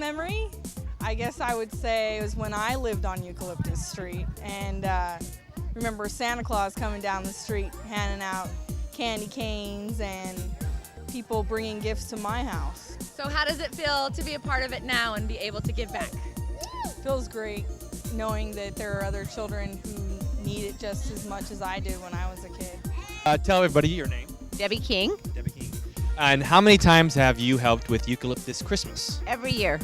memory, I guess I would say it was when I lived on Eucalyptus Street, and remember Santa Claus coming down the street handing out candy canes and people bringing gifts to my house. So how does it feel to be a part of it now and be able to give back? Feels great knowing that there are other children who need it just as much as I did when I was a kid. Tell everybody your name. Debbie King. Debbie King. And how many times have you helped with Eucalyptus Christmas? Every year.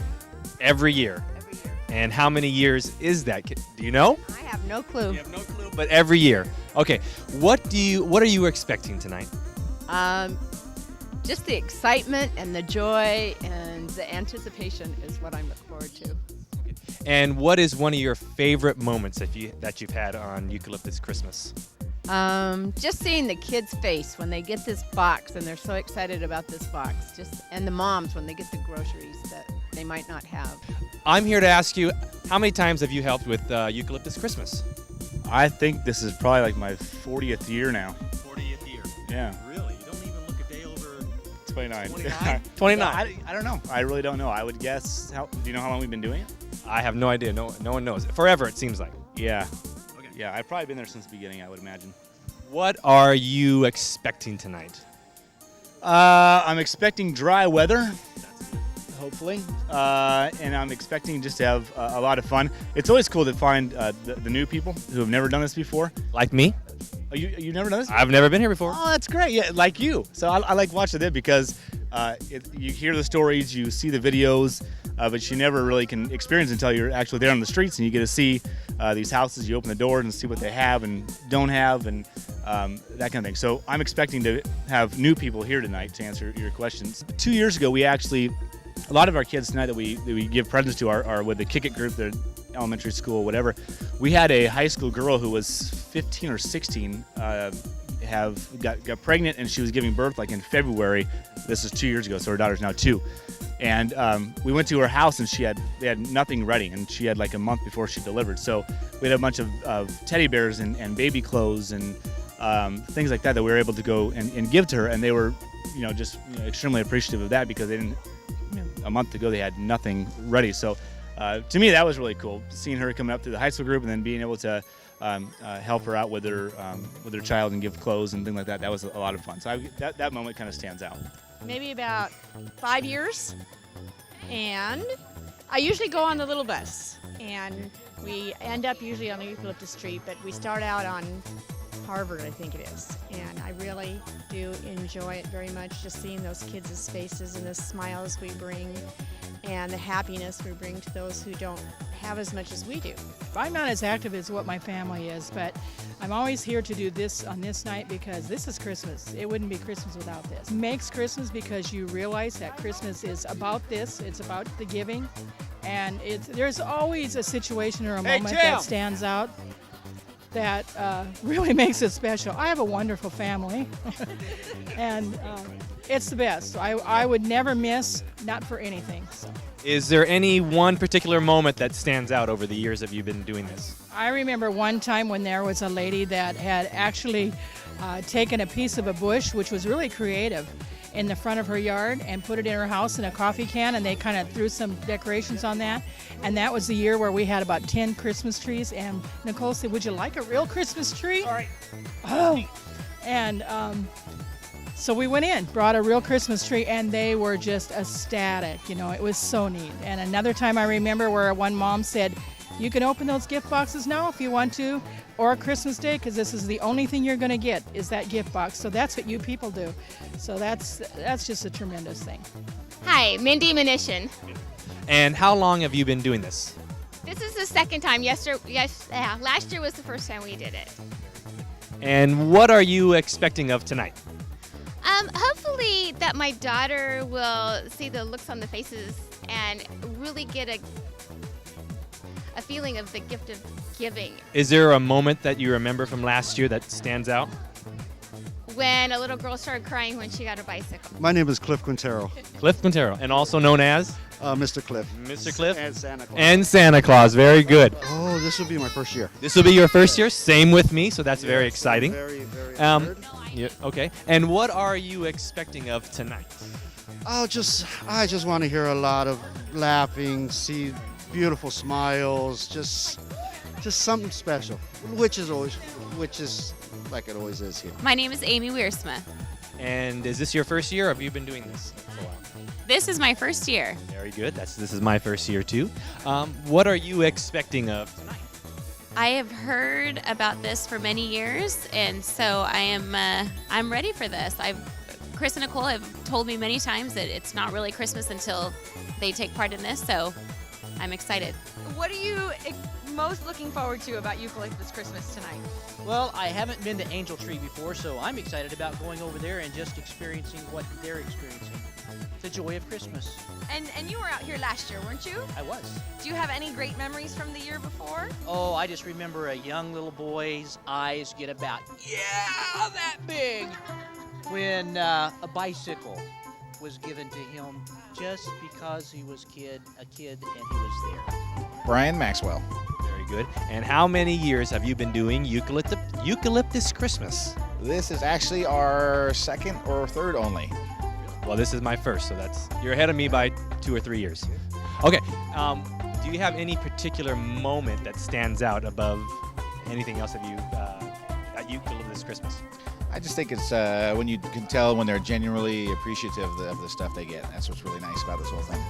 Every year. Every year. And how many years is that? Do you know? I have no clue. You have no clue, but every year. Okay. What are you expecting tonight? Just the excitement and the joy and the anticipation is what I'm looking forward to. And what is one of your favorite moments that you've had on Eucalyptus Christmas? Just seeing the kids' face when they get this box and they're so excited about this box. And the moms when they get the groceries that they might not have. I'm here to ask you, how many times have you helped with Eucalyptus Christmas? I think this is probably like my 40th year now. 40th year. Yeah. Really? You don't even look a day over 29. 29? 29. I don't know. I really don't know. I would guess. Do you know how long we've been doing it? I have no idea. No one knows. Forever, it seems like. Yeah. Okay. Yeah, I've probably been there since the beginning, I would imagine. What are you expecting tonight? I'm expecting dry weather, hopefully, and I'm expecting just to have a lot of fun. It's always cool to find the new people who have never done this before. Like me? Oh, you've never done this? I've never been here before. Oh, that's great. Yeah, like you. So I like watching it because you hear the stories, you see the videos, but you never really can experience until you're actually there on the streets and you get to see these houses. You open the doors and see what they have and don't have and that kind of thing. So I'm expecting to have new people here tonight to answer your questions. 2 years ago, a lot of our kids tonight that we give presents to are with the Kick It group. They're elementary school, whatever. We had a high school girl who was 15 or 16 got pregnant, and she was giving birth like in February. This is 2 years ago, so her daughter's now 2. And we went to her house, and they had nothing ready, and she had like a month before she delivered. So we had a bunch of teddy bears and baby clothes and things like that we were able to go and give to her, and they were just extremely appreciative of that because they didn't. A month ago, they had nothing ready. So to me, that was really cool, seeing her coming up through the high school group and then being able to help her out with her child and give clothes and things like that. That was a lot of fun. So that moment kind of stands out. Maybe about 5 years, and I usually go on the little bus, and we end up usually on the Eucalyptus Street, but we start out on Harvard, I think it is, and I really do enjoy it very much, just seeing those kids' faces and the smiles we bring and the happiness we bring to those who don't have as much as we do. I'm not as active as what my family is, but I'm always here to do this on this night because this is Christmas. It wouldn't be Christmas without this. It makes Christmas because you realize that Christmas is about this. It's about the giving, and there's always a situation or a moment that stands out that really makes it special. I have a wonderful family, and it's the best. I would never miss, not for anything. So. Is there any one particular moment that stands out over the years that you've been doing this? I remember one time when there was a lady that had actually taken a piece of a bush, which was really creative, in the front of her yard and put it in her house in a coffee can, and they kind of threw some decorations on that. And that was the year where we had about 10 Christmas trees, and Nicole said, "Would you like a real Christmas tree?" All right. Oh, and so we went in, brought a real Christmas tree, and they were just ecstatic. It was so neat. And another time I remember where one mom said, "You can open those gift boxes now if you want to, or Christmas Day, because this is the only thing you're going to get is that gift box." So that's what you people do. So that's just a tremendous thing. Hi, Mindy Munition. And how long have you been doing this? This is the second time. Last year was the first time we did it. And what are you expecting of tonight? Hopefully that my daughter will see the looks on the faces and really get a feeling of the gift of giving. Is there a moment that you remember from last year that stands out? When a little girl started crying when she got a bicycle. My name is Cliff Quintero. Cliff Quintero, and also known as? Mr. Cliff. Mr. Cliff? And Santa Claus. And Santa Claus, very good. Oh, this will be my first year. This will be your first year, same with me, so that's very exciting. Very, very Um, honored. Yeah. Okay. And what are you expecting of tonight? I just want to hear a lot of laughing, see beautiful smiles, just something special, which is like it always is here. My name is Amy Wiersma. And is this your first year, or have you been doing this for a while? This is my first year. Very good. This is my first year too. What are you expecting of tonight? I have heard about this for many years, and so I'm ready for this. Chris and Nicole have told me many times that it's not really Christmas until they take part in this, so I'm excited. What are you most looking forward to about Eucalyptus Christmas tonight? Well, I haven't been to Angel Tree before, so I'm excited about going over there and just experiencing what they're experiencing. The joy of Christmas. And you were out here last year, weren't you? I was. Do you have any great memories from the year before? Oh, I just remember a young little boy's eyes get about, that big when a bicycle was given to him just because he was a kid and he was there. Brian Maxwell. Very good. And how many years have you been doing Eucalyptus Christmas? This is actually our second or third only. Well, this is my first, so you're ahead of me by 2 or 3 years. Okay. Do you have any particular moment that stands out above anything else at Eucalyptus Christmas? I just think it's when you can tell when they're genuinely appreciative of the stuff they get. That's what's really nice about this whole thing.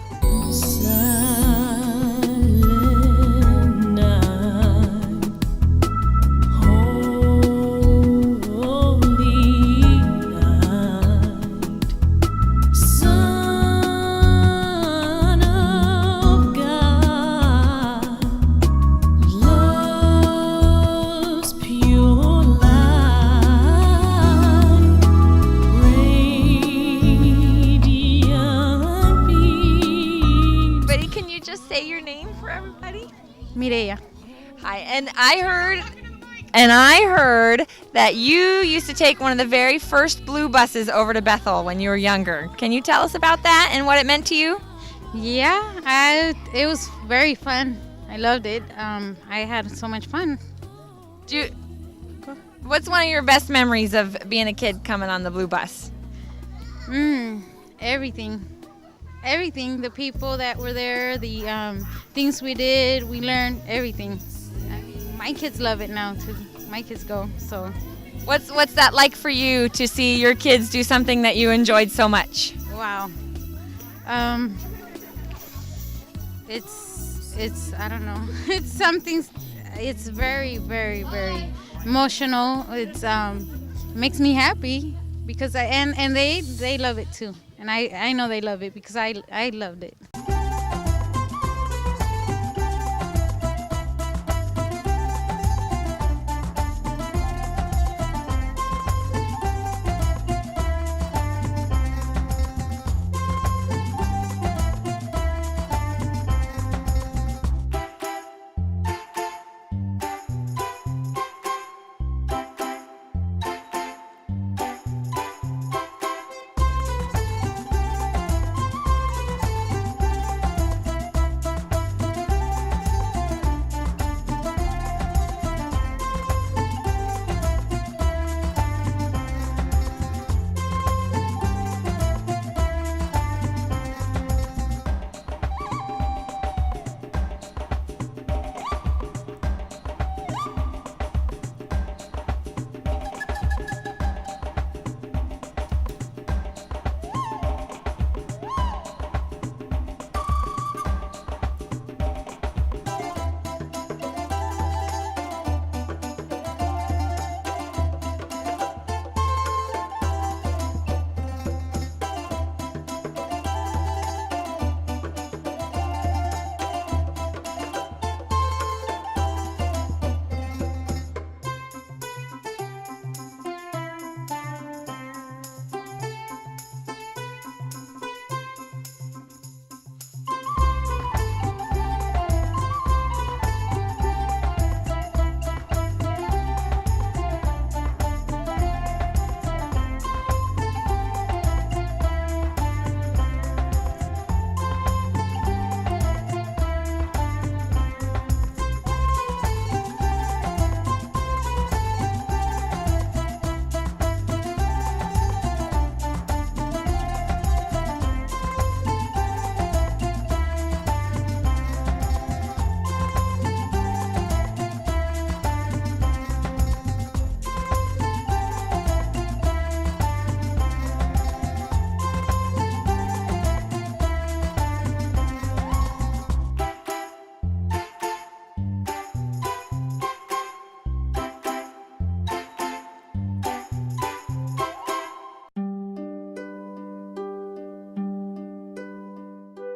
Mireya. Hi, and I heard that you used to take one of the very first blue buses over to Bethel when you were younger. Can you tell us about that and what it meant to you? Yeah, it was very fun. I loved it. I had so much fun. What's one of your best memories of being a kid coming on the blue bus? Everything. Everything, the people that were there, the things we did, we learned everything. My kids love it now too. My kids go, so. What's that like for you to see your kids do something that you enjoyed so much? Wow. It's I don't know. It's something. It's very, very, very emotional. It's makes me happy because and they love it too. And I know they love it because I loved it.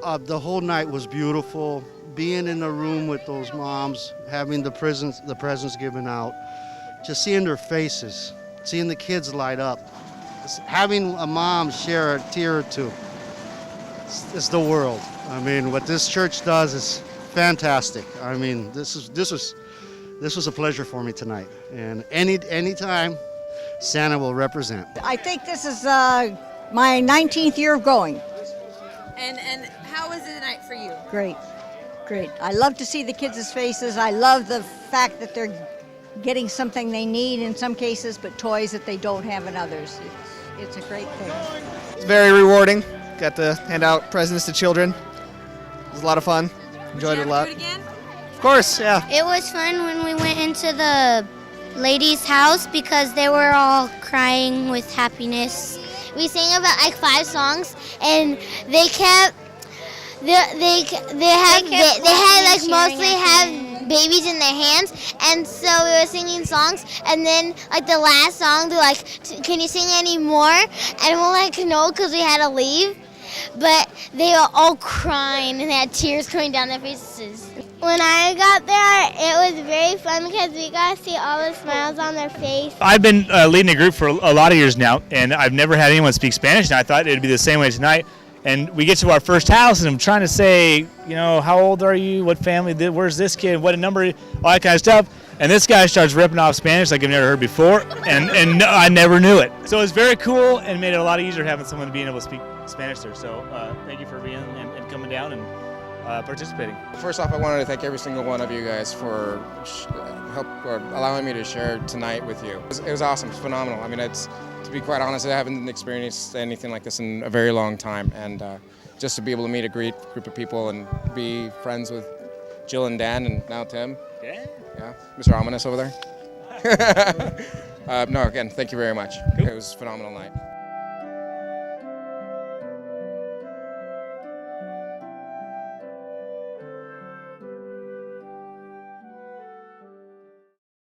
The whole night was beautiful. Being in a room with those moms, having the presents given out, just seeing their faces, seeing the kids light up, having a mom share a tear or two. It's the world. I mean, what this church does is fantastic. I mean, this was a pleasure for me tonight. And any time, Santa will represent. I think this is my 19th year of going. And how was it tonight for you? Great. I love to see the kids' faces. I love the fact that they're getting something they need in some cases, but toys that they don't have in others. It's a great thing. It's very rewarding. Got to hand out presents to children. It was a lot of fun. Enjoyed it a lot. Do it again? Of course, yeah. It was fun when we went into the ladies' house because they were all crying with happiness. We sang about like 5 songs, and they had like mostly have babies in their hands, and so we were singing songs, and then like the last song they're like, can you sing any more? And we're like, no, because we had to leave. But they were all crying and they had tears coming down their faces. When I got there, it was very fun because we got to see all the smiles on their face. I've been leading a group for a lot of years now, and I've never had anyone speak Spanish, and I thought it'd be the same way tonight. And we get to our first house, and I'm trying to say, how old are you? What family? Where's this kid? What a number? All that kind of stuff. And this guy starts ripping off Spanish like I've never heard before, and no, I never knew it. So it was very cool and made it a lot easier having someone being able to speak Spanish there. So thank you for being and coming down and participating. First off, I wanted to thank every single one of you guys for allowing me to share tonight with you. It was awesome. It's phenomenal. I mean, to be quite honest, I haven't experienced anything like this in a very long time, and just to be able to meet a great group of people and be friends with Jill and Dan and now Tim. Yeah, Mr. Ominous over there. No, again, thank you very much. Cool. It was a phenomenal night.